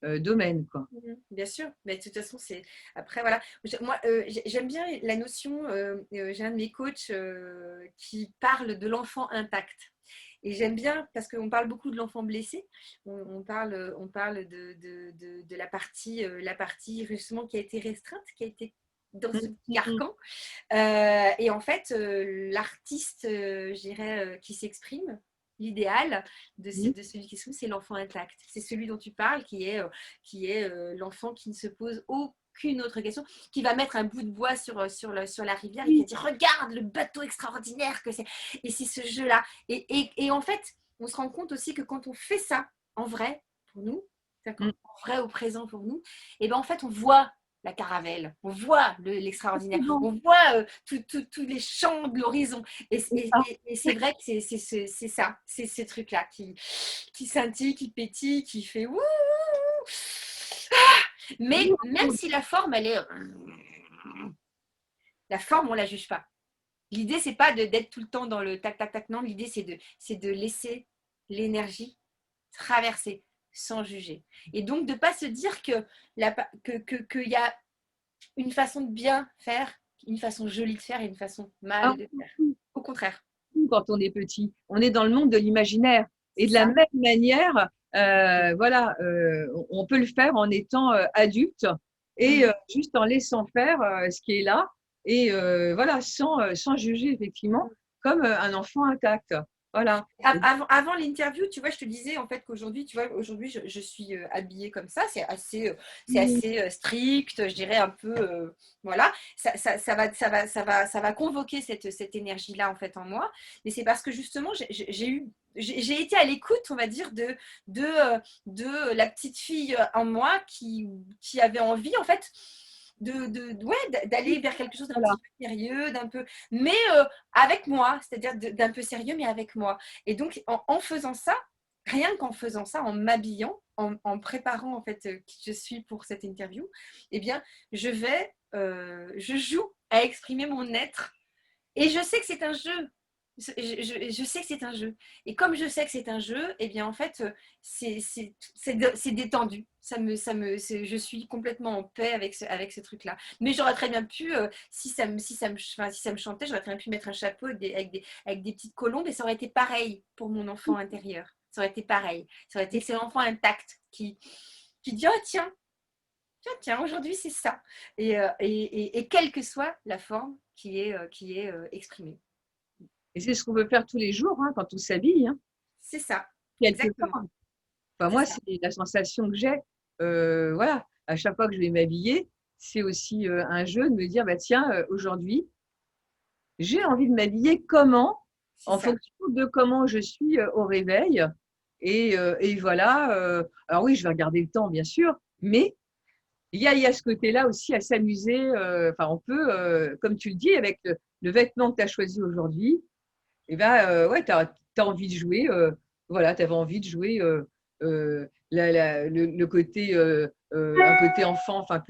domaines, quoi. Bien sûr, mais de toute façon, c'est après voilà. Moi, j'aime bien la notion. J'ai un de mes coachs qui parle de l'enfant intact. Et j'aime bien parce qu'on parle beaucoup de l'enfant blessé. On parle de la partie justement qui a été restreinte, qui a été dans ce petit carcan. Et en fait, l'artiste, je dirais, qui s'exprime, l'idéal de celui qui s'exprime, c'est l'enfant intact. C'est celui dont tu parles, qui est l'enfant qui ne se pose aucune autre question, qui va mettre un bout de bois sur la rivière et qui va dire regarde le bateau extraordinaire que c'est. Et c'est ce jeu-là. Et en fait, on se rend compte aussi que quand on fait ça en vrai, pour nous, en vrai au présent pour nous, et ben en fait, on voit la caravelle, on voit l'extraordinaire, on voit tous les champs de l'horizon. Et c'est vrai que c'est ça, c'est ces trucs-là qui scintillent, qui pétillent, qui fait ouh. Mais même si la forme, elle est. La forme, on ne la juge pas. L'idée, c'est pas d'être tout le temps dans le tac, tac, tac. Non, l'idée, c'est de laisser l'énergie traverser sans juger. Et donc, de ne pas se dire qu'il y a une façon de bien faire, une façon jolie de faire et une façon mal de faire. Au contraire. Quand on est petit, on est dans le monde de l'imaginaire. Et de la Ça. même manière, voilà, on peut le faire en étant adulte et juste en laissant faire ce qui est là et voilà, sans juger effectivement, comme un enfant intact. Voilà. Avant l'interview, tu vois, je te disais en fait qu'aujourd'hui, tu vois, aujourd'hui, je suis habillée comme ça. C'est assez strict, je dirais un peu, voilà. Ça va convoquer cette énergie-là en fait en moi. Mais c'est parce que justement, j'ai été à l'écoute, on va dire, de la petite fille en moi qui avait envie en fait d'aller vers quelque chose d'un Voilà. petit peu sérieux, d'un peu, mais avec moi, c'est-à-dire d'un peu sérieux, mais avec moi. Et donc, en faisant ça, rien qu'en faisant ça, en m'habillant, en préparant en fait qui je suis pour cette interview, eh bien, je joue à exprimer mon être. Et je sais que c'est un jeu. Je sais que c'est un jeu. Et comme je sais que c'est un jeu, eh bien en fait, c'est détendu. Je suis complètement en paix avec ce truc-là. Mais j'aurais très bien pu, si ça me chantait, j'aurais très bien pu mettre un chapeau avec des petites colombes et ça aurait été pareil pour mon enfant intérieur. Ça aurait été pareil. Ça aurait été c'est l'enfant intact qui dit oh tiens, aujourd'hui c'est ça. Et quelle que soit la forme qui est exprimée. Et c'est ce qu'on veut faire tous les jours hein, quand on s'habille, hein, C'est ça, quelque exactement. part. Enfin, C'est moi, ça. c'est la sensation que j'ai. Voilà. à chaque fois que je vais m'habiller, c'est aussi un jeu de me dire, bah, tiens, aujourd'hui, j'ai envie de m'habiller comment, c'est en ça. fonction de comment je suis au réveil. Et voilà. Alors oui, je vais regarder le temps, bien sûr, mais il y a ce côté-là aussi à s'amuser. Enfin, on peut, comme tu le dis, avec le vêtement que tu as choisi aujourd'hui, et ben, ouais, tu as envie de jouer. Voilà, tu avais envie de jouer le côté, un côté enfant, enfin,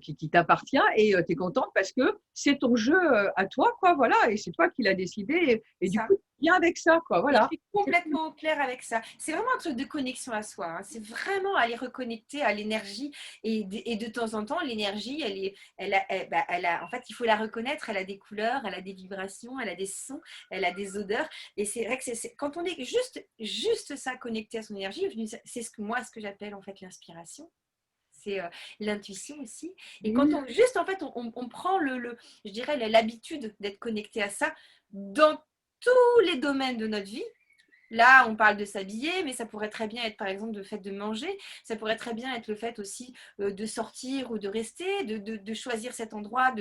qui t'appartient, et tu es contente parce que c'est ton jeu à toi, quoi. Voilà, et c'est toi qui l'as décidé. Et du Ça. coup, tu viens avec ça, quoi. Et je Voilà. suis complètement au clair avec ça. C'est vraiment un truc de connexion à soi, hein. C'est vraiment aller reconnecter à l'énergie. Et de temps en temps, l'énergie, en fait, il faut la reconnaître. Elle a des couleurs, elle a des vibrations, elle a des sons, elle a des odeurs. Et c'est vrai que quand on est juste ça, connecté à son énergie, c'est ce que j'appelle en fait l'inspiration. C'est l'intuition aussi. Et quand Oui. on juste en fait on prend je dirais l'habitude d'être connecté à ça dans tous les domaines de notre vie. Là, on parle de s'habiller, mais ça pourrait très bien être, par exemple, le fait de manger. Ça pourrait très bien être le fait aussi de sortir ou de rester, de choisir cet endroit,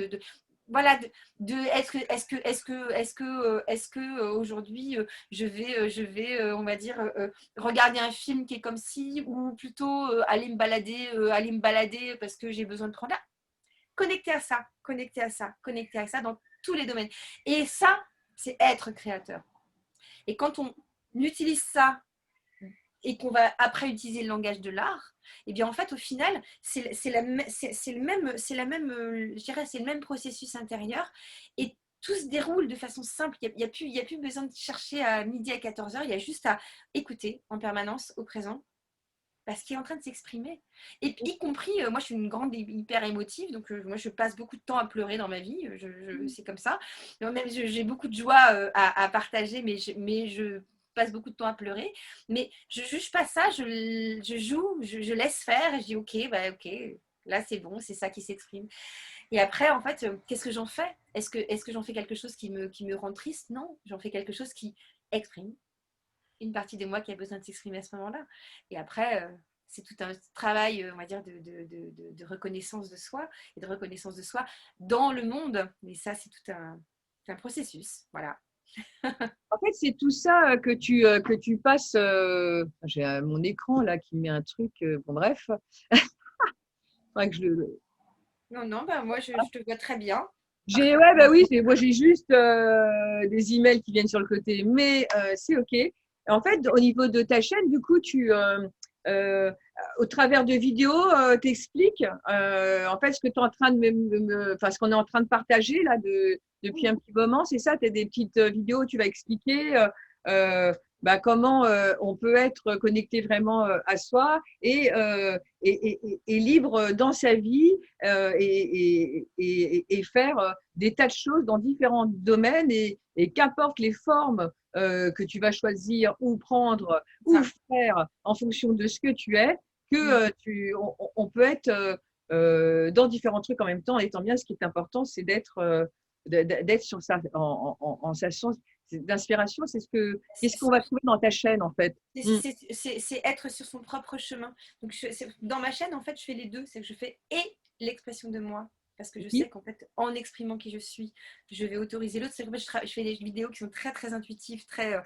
voilà, est-ce que aujourd'hui je vais, on va dire, regarder un film qui est comme ci, ou plutôt aller me balader parce que j'ai besoin de prendre là. Connecter à ça, connecter à ça, connecter à ça dans tous les domaines. Et ça, c'est être créateur. Et quand on utilise ça et qu'on va après utiliser le langage de l'art, et bien en fait au final c'est le même, je dirais, c'est le même processus intérieur, et tout se déroule de façon simple. Il n'y a plus besoin de chercher à midi à 14h, il y a juste à écouter en permanence au présent parce qu'il est en train de s'exprimer. Et y compris, moi je suis une grande hyper émotive, donc moi je passe beaucoup de temps à pleurer dans ma vie, c'est comme ça. Même j'ai beaucoup de joie à partager, mais je passe beaucoup de temps à pleurer. Mais je juge pas ça, je joue, je laisse faire, et je dis ok, bah ok, là c'est bon, c'est ça qui s'exprime. Et après, en fait, qu'est-ce que j'en fais? Est-ce que j'en fais quelque chose qui me rend triste? Non, j'en fais quelque chose qui exprime une partie de moi qui a besoin de s'exprimer à ce moment-là. Et après, c'est tout un travail, on va dire, de reconnaissance de soi, et de reconnaissance de soi dans le monde. Mais ça, c'est tout un processus. Voilà. En fait, c'est tout ça que tu passes. J'ai mon écran là qui met un truc. Bon, bref. Faudrait que je le. Non, non, bah, moi, je te vois très bien. Ouais, bah oui, moi j'ai juste des emails qui viennent sur le côté, mais c'est OK. En fait, au niveau de ta chaîne, du coup, euh, au travers de vidéos, t'expliques en fait ce que tu es en train enfin, ce qu'on est en train de partager là depuis un petit moment, c'est ça? Tu as des petites vidéos où tu vas expliquer bah, comment on peut être connecté vraiment à soi et libre dans sa vie et faire des tas de choses dans différents domaines et qu'importe les formes que tu vas choisir ou prendre ou Ça. faire en fonction de ce que tu es, Mm. que on peut être dans différents trucs en même temps. Étant bien, ce qui est important, c'est d'être sur sa, en sa source d'inspiration. Qu'est-ce qu'on va trouver dans ta chaîne en fait. Mm. C'est être sur son propre chemin. Donc, dans ma chaîne, en fait, je fais les deux. C'est que je fais et l'expression de moi. Parce que je sais Oui, qu'en fait, en exprimant qui je suis, je vais autoriser l'autre. C'est que je fais des vidéos qui sont très, très intuitives, très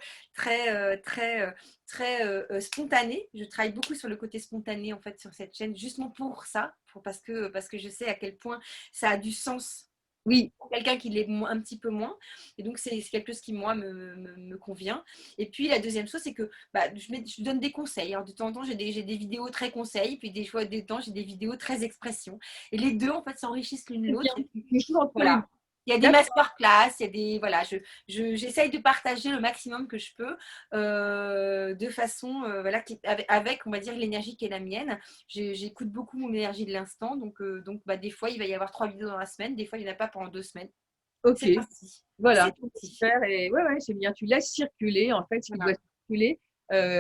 spontanées. Je travaille beaucoup sur le côté spontané, en fait, sur cette chaîne, justement pour ça, parce que je sais à quel point ça a du sens oui. pour quelqu'un qui l'est un petit peu moins. Et donc, c'est quelque chose qui, moi, me convient. Et puis, la deuxième chose, c'est que bah, je donne des conseils. Alors, de temps en temps, j'ai des vidéos très conseils, puis des fois, des temps, j'ai des vidéos très expression. Et les deux, en fait, s'enrichissent l'une C'est bien. l'autre. Et puis, Tu joues entre les deux. voilà. Il y a des D'accord. masterclass, il y a des. Voilà, j'essaye de partager le maximum que je peux de façon, voilà, avec, on va dire, l'énergie qui est la mienne. J'écoute beaucoup mon énergie de l'instant. Donc bah, des fois, il va y avoir 3 vidéos dans la semaine. Des fois, il n'y en a pas pendant 2 semaines. Ok. C'est parti. Voilà. C'est parti. Super. Et ouais, ouais, c'est bien. Tu laisses circuler en fait ce qui doit Voilà. circuler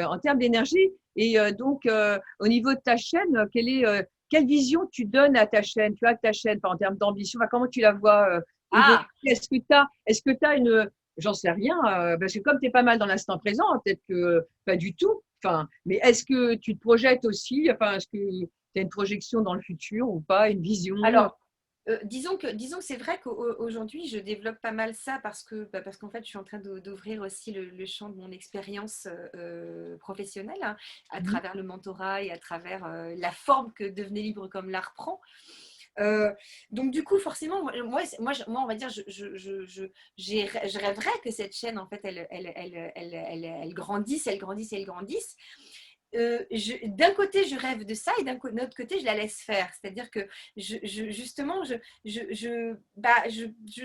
en termes d'énergie. Et donc, au niveau de ta chaîne, quelle vision tu donnes à ta chaîne? Tu as ta chaîne, enfin, en termes d'ambition, enfin, comment tu la vois évoluer? Ah, Est-ce que tu as une, j'en sais rien, parce que comme tu es pas mal dans l'instant présent, peut-être que pas du tout. Enfin, mais est-ce que tu te projettes aussi? Enfin, est-ce que as une projection dans le futur ou pas, une vision? Alors, disons que c'est vrai qu'aujourd'hui, je développe pas mal ça parce qu'en fait, je suis en train d'ouvrir aussi le champ de mon expérience professionnelle, hein, à Mhm. travers le mentorat et à travers la forme que Devenez libre comme l'art prend. Euh, donc du coup, forcément, on va dire, je rêverais que cette chaîne, en fait, elle grandisse, elle grandisse, elle grandisse. D'un côté, je rêve de ça et d'un autre côté, je la laisse faire. C'est-à-dire que justement, je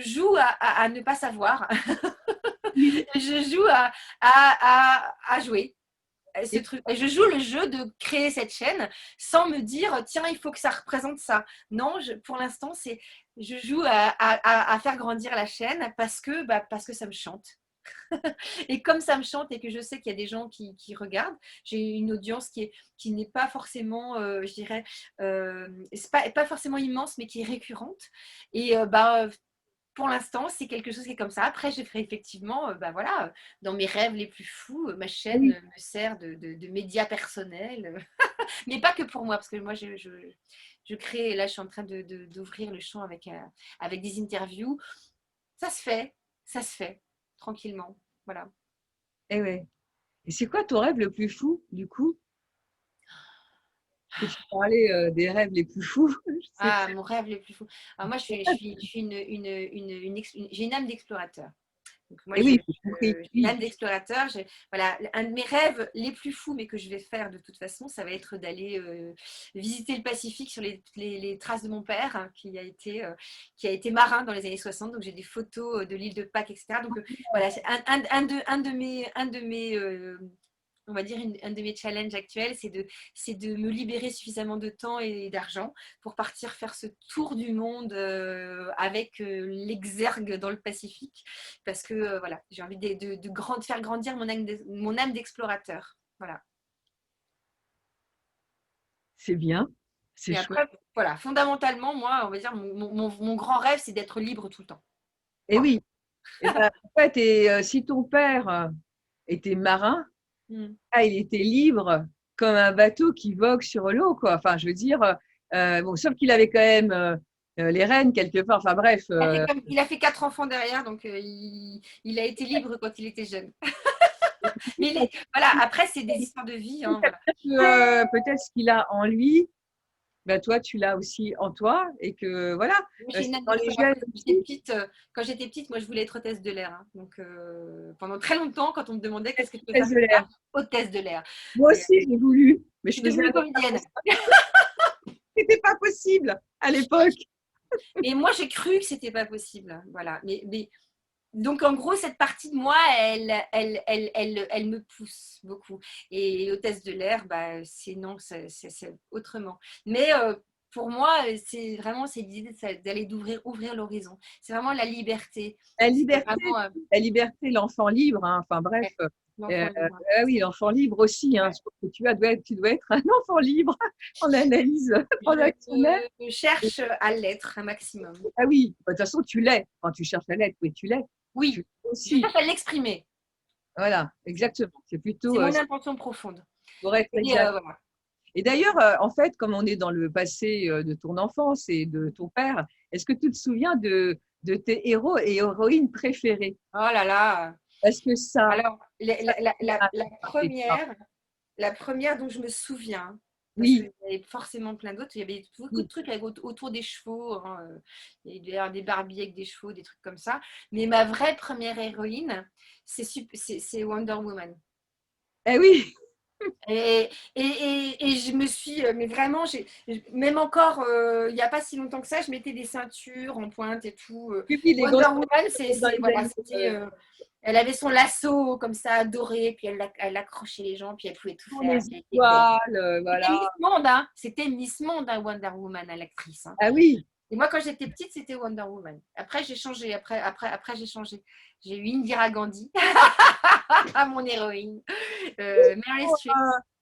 joue à ne pas savoir. Oui. Je joue à jouer ce Et truc. Et je joue le jeu de créer cette chaîne sans me dire, tiens, il faut que ça représente ça. Non, pour l'instant, je joue à faire grandir la chaîne parce que ça me chante. Et comme ça me chante et que je sais qu'il y a des gens qui regardent, j'ai une audience qui n'est pas forcément, je dirais, c'est pas forcément immense, mais qui est récurrente. Et pour l'instant, c'est quelque chose qui est comme ça. Après, je ferai effectivement, voilà, dans mes rêves les plus fous, ma chaîne oui, me sert de média personnel, mais pas que pour moi, parce que moi, je crée, là, je suis en train d'ouvrir le champ avec des interviews. Ça se fait, tranquillement. Voilà. eh ouais. Et c'est quoi ton rêve le plus fou, du coup? Que tu parlais des rêves les plus fous. Je sais Ah, mon rêve le plus fou. Alors moi, pas. je suis j'ai une âme d'explorateur. Donc moi, Et oui, j'ai compris. j'ai une Oui. âme d'explorateur. Voilà, un de mes rêves les plus fous, mais que je vais faire de toute façon, ça va être d'aller visiter le Pacifique sur les traces de mon père, hein, qui a été marin dans les années 60. Donc j'ai des photos de l'île de Pâques, etc. Donc voilà, c'est un de mes on va dire, un de mes challenges actuels, c'est de me libérer suffisamment de temps et d'argent pour partir faire ce tour du monde avec l'exergue dans le Pacifique. Parce que voilà, j'ai envie de faire grandir mon âme d'explorateur. Voilà. C'est bien, c'est Et chouette. après, voilà, fondamentalement, moi, on va dire, mon grand rêve, c'est d'être libre tout le temps. Et oui, et ben, en fait, si ton père était marin, Mm. ah, il était libre comme un bateau qui vogue sur l'eau, quoi. Enfin, je veux dire, bon, sauf qu'il avait quand même les rênes quelque part. Enfin, bref. Il a fait 4 enfants derrière, donc il a été libre quand il était jeune. Mais voilà, après, c'est des histoires de vie. Hein, voilà. Peut-être ce qu'il a en lui, ben, toi, tu l'as aussi en toi. Et que, voilà, J'ai une c'est âme dans les gènes d'exploratrice. aussi. Quand j'étais petite, moi, je voulais être hôtesse de l'air. Hein. Donc, pendant très longtemps, quand on me demandait qu'est-ce que tu peux faire Hôtesse de plus tard, l'air. hôtesse de l'air. Moi Et, aussi, j'ai voulu, mais je je suis faisais devenue un autre comédienne. C'était pas possible à l'époque. Et moi, j'ai cru que c'était pas possible. Voilà. Donc, en gros, cette partie de moi, elle me pousse beaucoup. Et hôtesse de l'air, bah, c'est non, c'est autrement. Mais pour moi, c'est l'idée d'aller ouvrir l'horizon. C'est vraiment la liberté. La C'est liberté, vraiment la liberté, l'enfant libre, hein. Enfin bref. ouais, l'enfant libre. Ah oui, l'enfant libre aussi, hein. Ouais. Je trouve que tu dois être un enfant libre en analyse transactionnelle. Je cherche à l'être un maximum. Ah oui, de toute façon, tu l'es. Quand tu cherches à l'être, oui, tu l'es. Tu Oui, l'es je aussi. cherche à l'exprimer. Voilà, exactement. C'est C'est plutôt mon intention profonde. pour être Et exact. voilà. Et d'ailleurs, en fait, comme on est dans le passé de ton enfance et de ton père, est-ce que tu te souviens de tes héros et héroïnes préférés? Oh là là. Parce que Alors, ça marqué ça. la première dont je me souviens, parce Oui, qu'il y avait forcément plein d'autres, il y avait beaucoup de oui. trucs autour des chevaux. Hein, il y devait y avoir des Barbies avec des chevaux, des trucs comme ça. Mais ma vraie première héroïne, c'est Wonder Woman. Eh oui, Et je me suis, mais vraiment, même encore, il n'y a pas si longtemps que ça, je mettais des ceintures en pointe et tout. oui, oui, les Wonder grosses Woman, dans les voilà, années. elle avait son lasso comme ça, doré, puis elle accrochait les gens, puis elle pouvait tout Pour faire. les Puis elle était belle. étoiles, C'était voilà. Miss Monde, hein. C'était Miss Monde, hein, Wonder Woman, hein, l'actrice. Hein. Ah oui, Et moi, quand j'étais petite, c'était Wonder Woman. Après, j'ai changé. Après j'ai changé. J'ai eu Indira Gandhi, mon héroïne. Meryl Streep.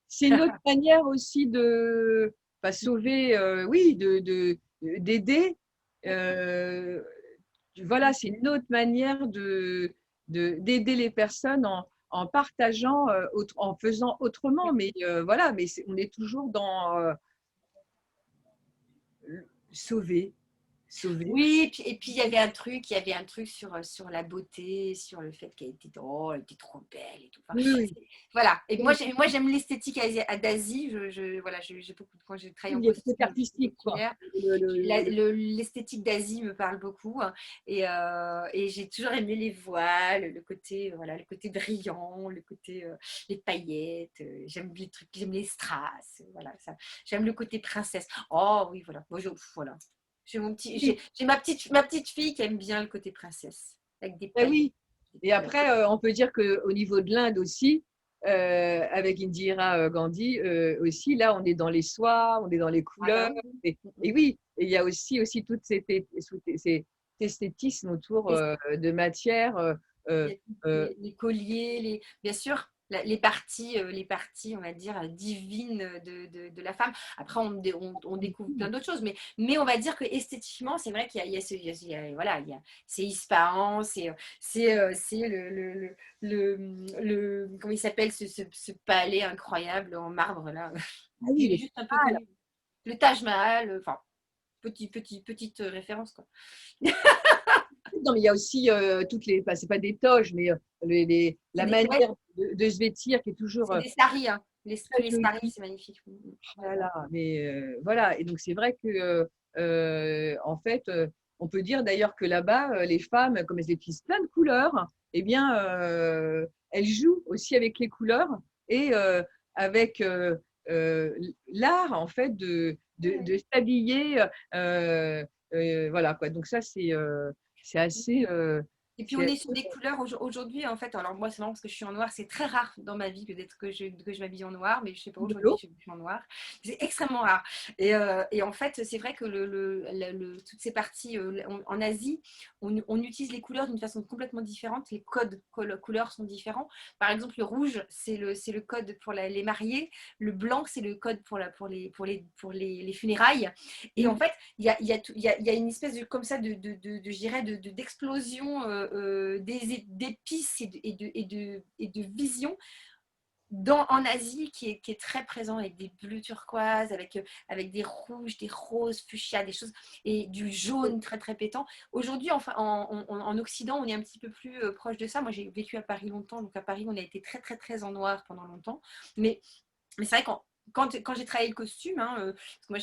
c'est une autre manière aussi de pas sauver, oui, d'aider. Euh, voilà, c'est une autre manière d'aider les personnes en partageant, en faisant autrement. Mais voilà, mais on est toujours dans sauver, sauver. Oui, et puis il y avait un truc sur la beauté, sur le fait qu'elle était drôle, elle était trop belle et tout. Enfin, Oui, oui. voilà. Et moi, Oui, j'aime l'esthétique d'Asie. Voilà, j'ai beaucoup, quand j'ai travaillé en il y a le côté costume, artistique, quoi. vestimentaire, l'esthétique d'Asie me parle beaucoup, hein. Et j'ai toujours aimé les voiles, le côté, voilà, le côté brillant, les paillettes. J'aime les trucs, j'aime les strass. Voilà, ça. J'aime le côté princesse. Oh oui, voilà. Moi, voilà. Oui, J'ai ma petite fille qui aime bien le côté princesse, avec des eh paillettes, oui. des Et couleurs. après, on peut dire qu'au niveau de l'Inde aussi, avec Indira Gandhi aussi, là, on est dans les soies, on est dans les Ah bah couleurs. oui. Mm, Et mm. oui, et il y a aussi tout cet esthétisme autour Et de matière. il Euh, y a euh, les colliers, bien sûr, les parties, on va dire, divines de la femme. Après, on découvre plein d'autres choses, mais on va dire que esthétiquement, c'est vrai voilà, c'est Ispahan, c'est comment il s'appelle ce palais incroyable en marbre là. ah oui, Il est le juste un peu Taj. connu. Le Taj Mahal, enfin, petite référence, quoi. Non, mais il y a aussi toutes les, enfin, c'est pas des toges, mais la Ouais, manière de se vêtir qui est toujours c'est des saris, hein. Tous très les saris, jolie. c'est magnifique. J'adore. Voilà, mais voilà. Et donc c'est vrai que en fait, on peut dire d'ailleurs que là-bas, les femmes, comme elles utilisent plein de couleurs, eh bien, elles jouent aussi avec les couleurs et avec l'art en fait de s'habiller. Voilà quoi. Donc ça c'est assez Et puis on c'est est sur des couleurs aujourd'hui en fait. Alors moi c'est marrant parce que je suis en noir, c'est très rare dans ma vie que je m'habille en noir, mais je sais pas, aujourd'hui rigolo. je suis en noir. C'est extrêmement rare. Et en fait c'est vrai que toutes ces parties en Asie, on utilise les couleurs d'une façon complètement différente. Les codes couleurs sont différents. Par exemple le rouge c'est le code pour les mariés, le blanc c'est le code pour les funérailles. Et en Mm. fait il y a une espèce comme ça je dirais, d'explosion d'épices et de vision en Asie qui est très présent avec des bleus turquoises, avec des rouges, des roses, fuchsia, des choses, et du jaune très très pétant. Aujourd'hui, enfin, en Occident, on est un petit peu plus proche de ça. Moi, j'ai vécu à Paris longtemps, donc à Paris, on a été très très très en noir pendant longtemps. Mais c'est vrai quand j'ai travaillé le costume, hein, parce que moi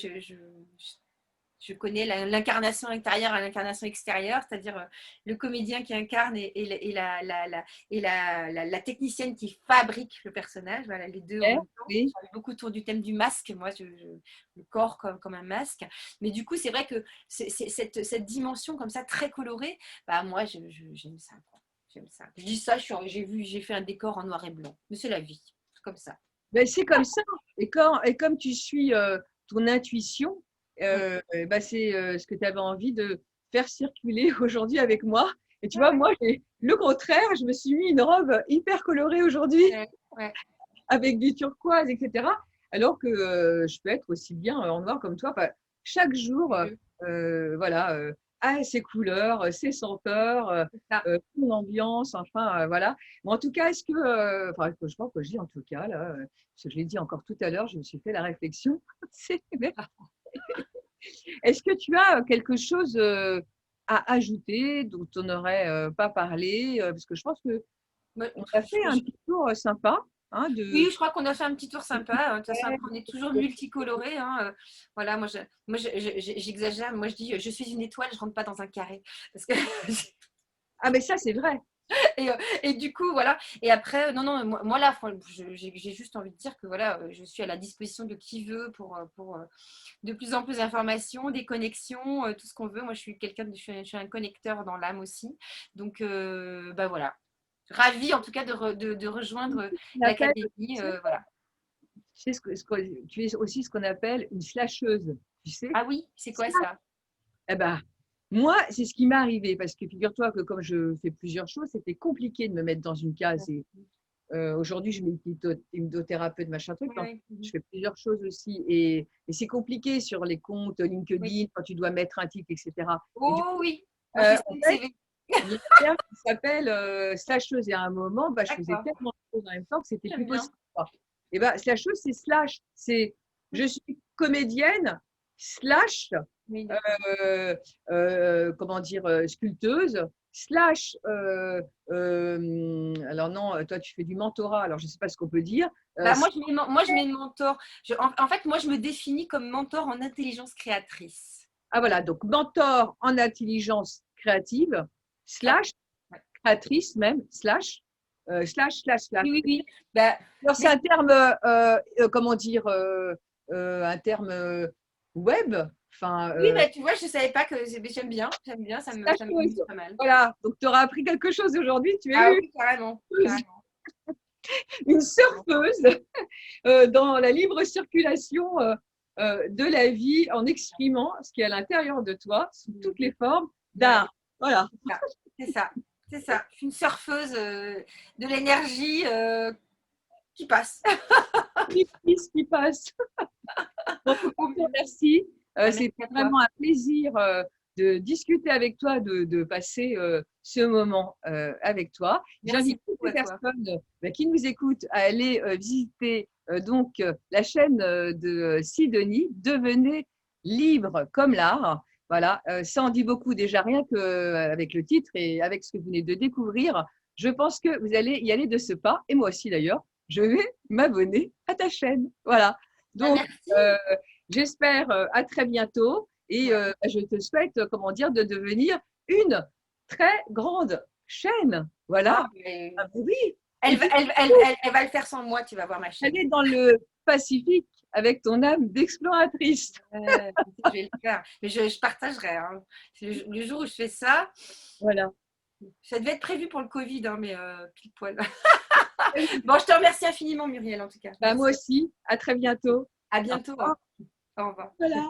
je connais l'incarnation intérieure et l'incarnation extérieure, c'est-à-dire le comédien qui incarne et la technicienne qui fabrique le personnage. Voilà, les deux en Ouais, même temps. oui. J'avais beaucoup autour du thème du masque, moi, le corps comme un masque. Mais du coup, c'est vrai que cette dimension comme ça, très colorée, bah, moi, j'aime ça, quoi. J'aime ça. Je dis ça, j'ai fait un décor en noir et blanc. Mais c'est la vie, c'est comme ça. Ben, c'est comme ça. Et comme tu suis ton intuition, Mm. ben, c'est ce que tu avais envie de faire circuler aujourd'hui avec moi. Et tu Ouais, vois, ouais. moi, j'ai le contraire. Je me suis mis une robe hyper colorée aujourd'hui Ouais, ouais. avec du turquoise, etc. Alors que je peux être aussi bien en noir comme toi. Enfin, chaque jour, voilà, a ses couleurs, ses senteurs, C'est ça. son ambiance, enfin, voilà. Mais en tout cas, est-ce que, enfin, je crois que je dis en tout cas, là, parce que je l'ai dit encore tout à l'heure, je me suis fait la réflexion. Est-ce que tu as quelque chose à ajouter dont on n'aurait pas parlé? Parce que je pense que Moi, on a fait un je- petit tour sympa, hein, Oui, de. je crois qu'on a fait un petit tour sympa, hein. De toute façon, après, on est toujours multicoloré, hein. Voilà, j'exagère. Moi, je dis, je suis une étoile, je rentre pas dans un carré. Parce que Ah, mais ça, c'est vrai. et du coup, voilà. Et après, non, non, moi là, j'ai juste envie de dire que voilà, je suis à la disposition de qui veut pour de plus en plus d'informations, des connexions, tout ce qu'on veut. Moi, je suis un connecteur dans l'âme aussi. Donc, bah voilà. Ravie en tout cas de rejoindre On appelle, l'académie. tu sais, Voilà. tu es aussi ce qu'on appelle une slasheuse, tu sais. Ah oui, c'est quoi ça? Eh ben, moi, c'est ce qui m'est arrivé parce que figure-toi que comme je fais plusieurs choses, c'était compliqué de me mettre dans une case. Et aujourd'hui, je suis hypnothérapeute, machin truc. Donc, Ouais. je fais plusieurs choses aussi. Et c'est compliqué sur les comptes Oui. LinkedIn quand tu dois mettre un titre, etc. Et du Oh coup, oui, moi j'ai en 5 fait, CV. il y a un terme qui s'appelle slasheuse. Et à un moment, bah, je faisais D'accord, tellement de choses en même temps que c'était plus j'aime bien. possible, quoi. Et bah, slasheuse, c'est slash. C'est je suis comédienne slash. Oui, d'accord. comment dire, sculpteuse, slash, alors non, toi tu fais du mentorat, alors je ne sais pas ce qu'on peut dire. Bah, moi, je mets mentor. En fait, moi, je me définis comme mentor en intelligence créatrice. Ah voilà, donc mentor en intelligence créative, slash, Ouais. créatrice même, slash, slash. Oui, oui, oui. Bah, Alors c'est mais, un terme, comment dire, un terme web, enfin, oui, bah, tu vois, je ne savais pas que mais j'aime bien, ça slasheuse. m'amuse pas mal. Voilà, donc tu auras appris quelque chose aujourd'hui, tu es Ah une oui, carrément, surfeuse, carrément. une surfeuse dans la libre circulation de la vie en exprimant ce qui est à l'intérieur de toi sous toutes les formes Bah, d'art. Voilà, ça, c'est ça, c'est ça. Je suis une surfeuse de l'énergie qui passe. ce qui passe. En tout cas, Au je te mieux. remercie. Bah, merci C'était à toi. vraiment un plaisir de discuter avec toi, de passer ce moment avec toi. Merci J'invite toutes beaucoup les à toi. personnes qui nous écoutent à aller visiter la chaîne de Sidonie. Devenez libre comme l'art. Voilà, ça en dit beaucoup déjà, rien qu'avec le titre et avec ce que vous venez de découvrir. Je pense que vous allez y aller de ce pas, et moi aussi d'ailleurs. Je vais m'abonner à ta chaîne. Voilà. Bah, Donc, merci. j'espère à très bientôt et Ouais. je te souhaite, comment dire, de devenir une très grande chaîne. Ah, Voilà. mais Ah, ben oui. Et elle, puis, elle va le faire sans moi, tu vas voir ma chaîne. aller dans le Pacifique avec ton âme d'exploratrice. Je vais le faire. Mais je partagerai. Hein. Le jour où je fais ça, Voilà. ça devait être prévu pour le Covid, hein, mais pile poil. Bon, je te remercie infiniment, Muriel, en tout cas. Bah, moi Merci. aussi. À très bientôt. À Au bientôt. revoir. Au revoir. Voilà.